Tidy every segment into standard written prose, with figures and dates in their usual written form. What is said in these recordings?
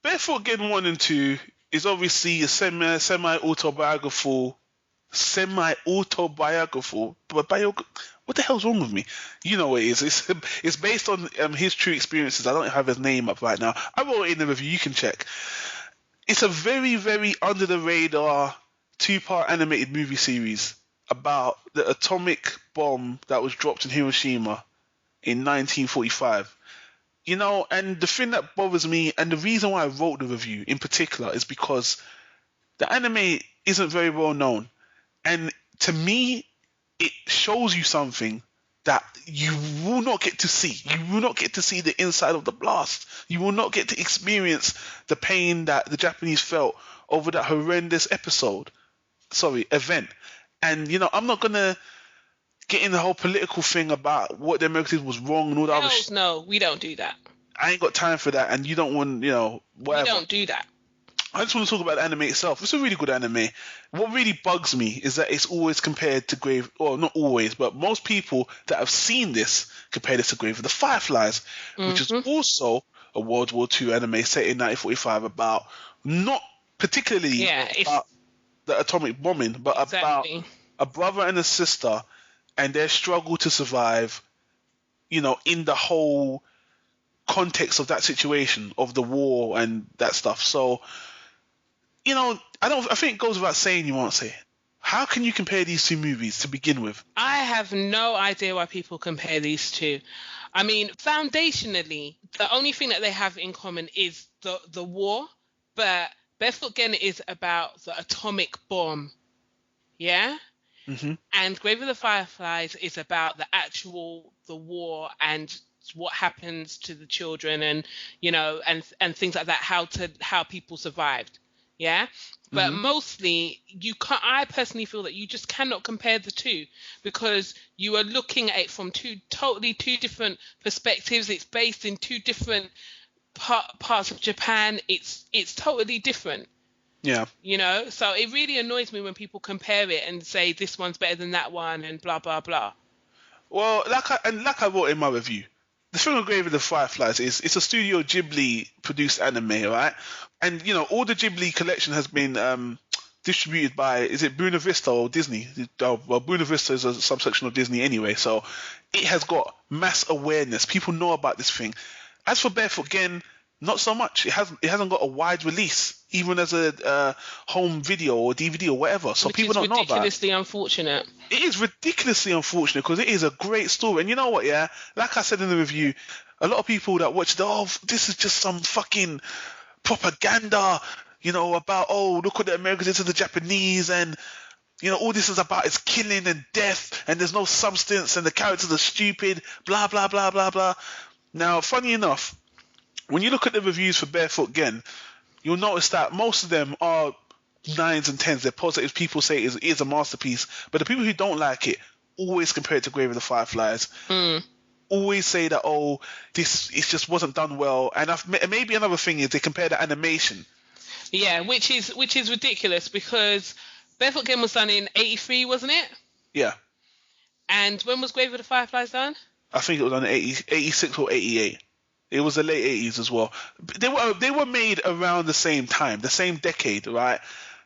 Barefoot Gen 1 and 2 is obviously a semi-autobiographical, but what the hell's wrong with me? You know what it is. It's based on his true experiences. I don't have his name up right now. I wrote it in the review. You can check. It's a very, very under the radar 2-part animated movie series about the atomic bomb that was dropped in Hiroshima in 1945. You know, and the thing that bothers me, and the reason why I wrote the review in particular, is because the anime isn't very well known. And to me, it shows you something that you will not get to see. You will not get to see the inside of the blast. You will not get to experience the pain that the Japanese felt over that horrendous event. And, you know, I'm not going to get in the whole political thing about what the Americans was wrong and all that other shit. No, we don't do that. I ain't got time for that, and you don't want, you know, whatever. We don't do that. I just want to talk about the anime itself. It's a really good anime. What really bugs me is that it's always compared to Grave, or not always, but most people that have seen this compare this to Grave of the Fireflies, which is also a World War II anime set in 1945 about not particularly about the atomic bombing, but about a brother and a sister and their struggle to survive, you know, in the whole context of that situation, of the war and that stuff. So, you know, I think it goes without saying, nuansay. How can you compare these two movies to begin with? I have no idea why people compare these two. I mean, foundationally, the only thing that they have in common is the war, but Barefoot Gen is about the atomic bomb. Yeah? Mm-hmm. And Grave of the Fireflies is about the war and what happens to the children and, you know, and things like that, how people survived. Yeah. But mostly I personally feel that you just cannot compare the two because you are looking at it from two different perspectives. It's based in two different parts of Japan. It's totally different. Yeah. You know, so it really annoys me when people compare it and say this one's better than that one and blah, blah, blah. Well, like I wrote in my review, the thing with Grave of the Fireflies is it's a Studio Ghibli produced anime, right? And, you know, all the Ghibli collection has been distributed by, is it Buena Vista or Disney? Well, Buena Vista is a subsection of Disney anyway, so it has got mass awareness. People know about this thing. As for Barefoot Gen, not so much. It hasn't got a wide release, even as a home video or DVD or whatever. So people don't know about it. Ridiculously unfortunate. It is ridiculously unfortunate because it is a great story. And you know what, yeah? Like I said in the review, a lot of people that watched this is just some fucking propaganda, you know, about, look what the Americans did to the Japanese and, you know, all this is about is killing and death and there's no substance and the characters are stupid, blah, blah, blah, blah, blah. Now, funny enough, when you look at the reviews for Barefoot Gen, you'll notice that most of them are 9s and 10s. They're positive. People say it is a masterpiece. But the people who don't like it always compare it to Grave of the Fireflies. Always say that, it just wasn't done well. And maybe another thing is they compare the animation. Yeah, which is ridiculous because Barefoot Gen was done in 83, wasn't it? Yeah. And when was Grave of the Fireflies done? I think it was done in 86 or 88. It was the late 80s as well. They were made around the same time, the same decade, right?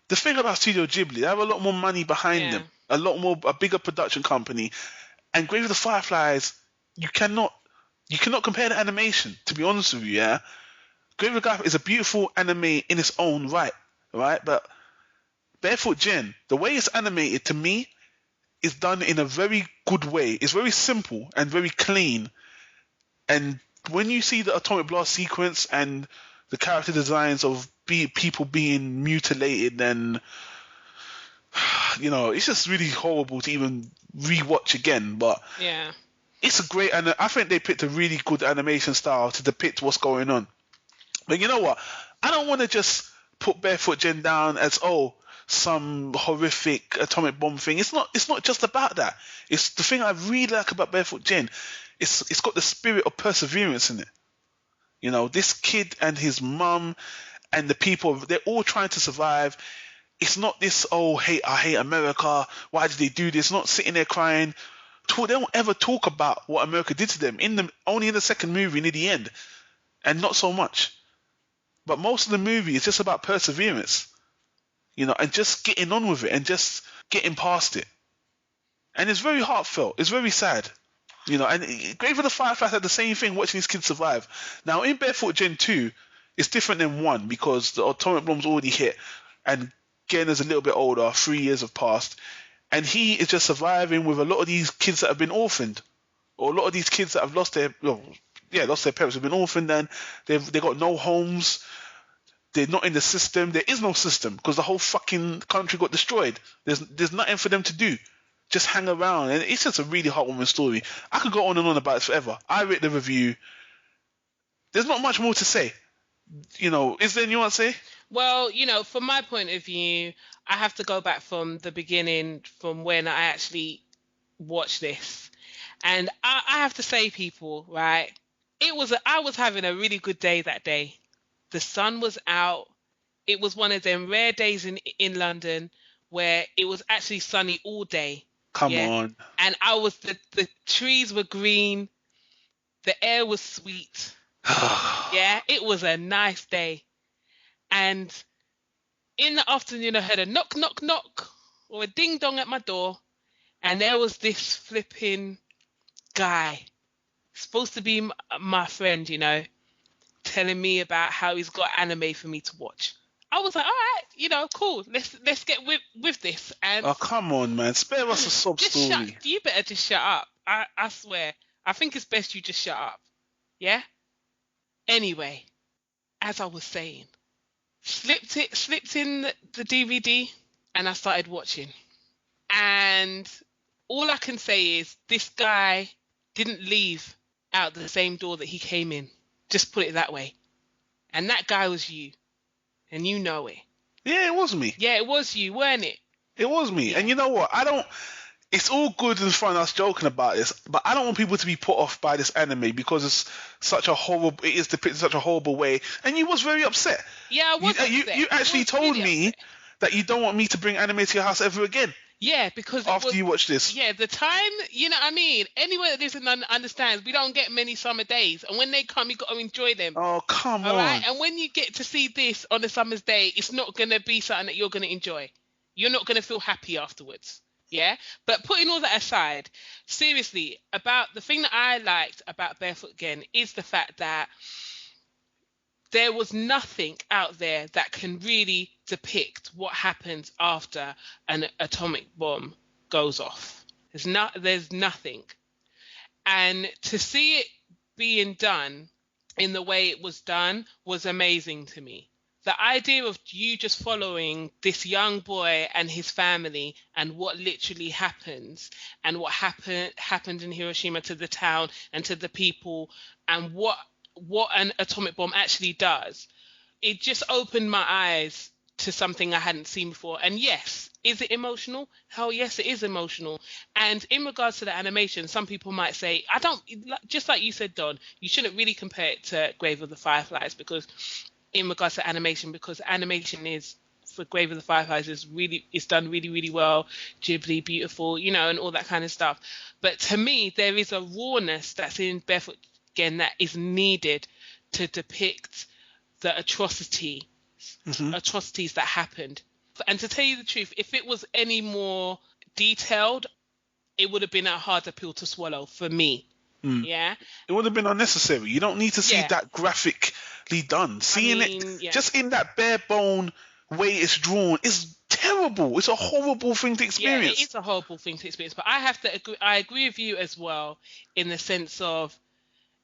The thing about Studio Ghibli, they have a lot more money behind them, a bigger production company. And Grave of the Fireflies, you cannot compare the animation, to be honest with you, yeah? Grave of the Fireflies is a beautiful anime in its own right? But Barefoot Gen, the way it's animated, to me, is done in a very good way. It's very simple and very clean. And when you see the atomic blast sequence and the character designs of people being mutilated and, you know, it's just really horrible to even rewatch again. But yeah, it's a great, and I think they picked a really good animation style to depict what's going on. But you know what? I don't want to just put Barefoot Gen down as some horrific atomic bomb thing. It's not just about that. It's the thing I really like about Barefoot Gen. It's got the spirit of perseverance in it. You know, this kid and his mum and the people, they're all trying to survive. It's not this, I hate America. Why did they do this? Not sitting there crying. They don't ever talk about what America did to them. Only in the second movie near the end, and not so much. But most of the movie is just about perseverance, and just getting on with it and just getting past it. And it's very heartfelt. It's very sad. And Grave of the Fireflies had the same thing watching these kids survive. Now, in Barefoot Gen 2, it's different than 1 because the atomic bomb's already hit and Gen is a little bit older, 3 years have passed, and he is just surviving with a lot of these kids that have been orphaned, or a lot of these kids that have lost their parents, have been orphaned, and they've got no homes. They're not in the system. There is no system because the whole fucking country got destroyed. There's nothing for them to do. Just hang around, and it's just a really heartwarming story. I could go on and on about it forever. I read the review. There's not much more to say. Is there nuansay? Well, from my point of view, I have to go back from the beginning, from when I actually watched this. And I have to say, people, right, I was having a really good day that day. The sun was out. It was one of them rare days in London where it was actually sunny all day. Come on. And the trees were green. The air was sweet. Yeah, it was a nice day. And in the afternoon, I heard a knock, knock, knock, or a ding dong at my door. And there was this flipping guy, supposed to be my friend, telling me about how he's got anime for me to watch. I was like, all right, cool. Let's get with this. And oh, come on, man. Spare us a sob story. You better just shut up. I swear. I think it's best you just shut up. Yeah? Anyway, as I was saying, slipped in the DVD and I started watching. And all I can say is this guy didn't leave out the same door that he came in. Just put it that way. And that guy was you. And you know it. Yeah, it was me. Yeah, it was you, weren't it? It was me. Yeah. And you know what? It's all good and fun us joking about this, but I don't want people to be put off by this anime because it is depicted in such a horrible way. And you was very upset. Yeah, I was upset. You actually told me that you don't want me to bring anime to your house ever again. Yeah, because after you watch this. Yeah, the time, you know what I mean? Anyone that lives and understands, we don't get many summer days. And when they come, you got to enjoy them. Oh, come on. All right? And when you get to see this on a summer's day, it's not going to be something that you're going to enjoy. You're not going to feel happy afterwards. Yeah? But putting all that aside, seriously, about the thing that I liked about Barefoot Gen is the fact that there was nothing out there that can really depict what happens after an atomic bomb goes off. There's nothing. And to see it being done in the way it was done was amazing to me. The idea of you just following this young boy and his family and what literally happens and what happened in Hiroshima to the town and to the people and what an atomic bomb actually does, it just opened my eyes to something I hadn't seen before. And yes, is it emotional? Hell yes, it is emotional. And in regards to the animation, some people might say, just like you said, Don, you shouldn't really compare it to Grave of the Fireflies because in regards to animation, because animation is, for Grave of the Fireflies, is done really, really well, Ghibli, beautiful, and all that kind of stuff. But to me, there is a rawness that's in Barefoot Gen that is needed to depict the atrocities that happened. And to tell you the truth, if it was any more detailed, it would have been a harder pill to swallow for me. Yeah, it would have been unnecessary. You don't need to see that graphically done. Seeing it just in that bare bone way it's drawn is terrible. It's a horrible thing to experience. Yeah, it is a horrible thing to experience. But I agree with you as well in the sense of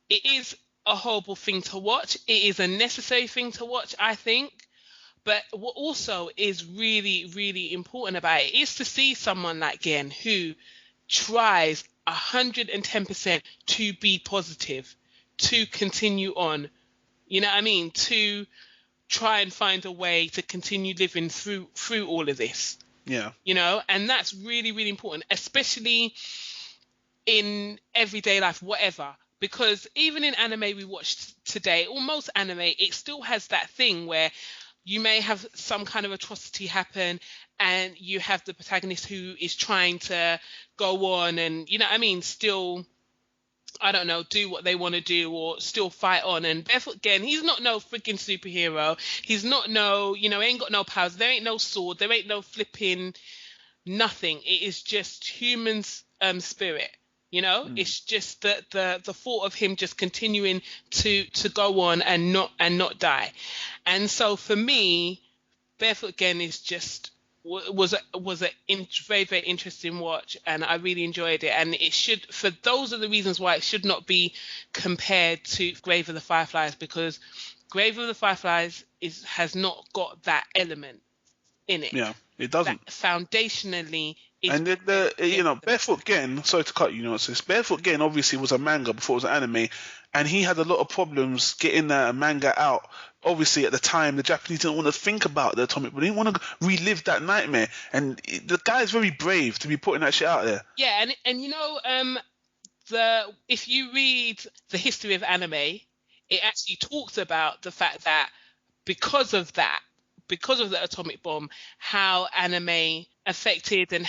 it is a horrible thing to watch. It is a necessary thing to watch, I think. But what also is really, really important about it is to see someone like Gen who tries 110% to be positive, to continue on, you know what I mean? To try and find a way to continue living through all of this. Yeah. And that's really, really important, especially in everyday life, whatever. Because even in anime we watched today, or most anime, it still has that thing where you may have some kind of atrocity happen and you have the protagonist who is trying to go on and, you know what I mean, still I don't know, do what they want to do or still fight on. And Barefoot Gen, he's not no freaking superhero. He's not no, he ain't got no powers. There ain't no sword. There ain't no flipping nothing. It is just human's spirit. It's just the thought of him just continuing to go on and not die. And so for me, Barefoot Gen is just was a very, very interesting watch, and I really enjoyed it. And it should, for those are the reasons why it should not be compared to Grave of the Fireflies, because Grave of the Fireflies has not got that element in it. Yeah, it doesn't. That foundationally. And Barefoot Gen, sorry to cut you, Barefoot Gen obviously was a manga before it was an anime, and he had a lot of problems getting that manga out. Obviously, at the time, the Japanese didn't want to think about the atomic, but they didn't want to relive that nightmare. And the guy is very brave to be putting that shit out there. Yeah, and if you read the history of anime, it actually talks about the fact that because of the atomic bomb, how anime affected and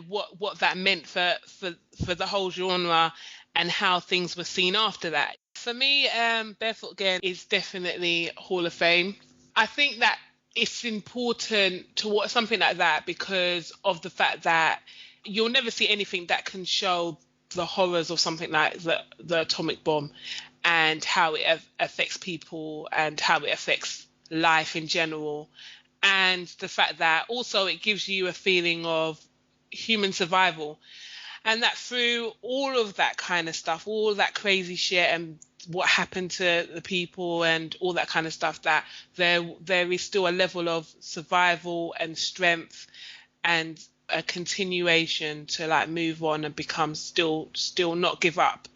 what that meant for the whole genre and how things were seen after that. For me, Barefoot Gen is definitely Hall of Fame. I think that it's important to watch something like that because of the fact that you'll never see anything that can show the horrors of something like the atomic bomb and how it affects people and how it affects life in general. And the fact that also it gives you a feeling of human survival. And that through all of that kind of stuff, all that crazy shit and what happened to the people and all that kind of stuff, that there is still a level of survival and strength and a continuation to like move on and become still not give up.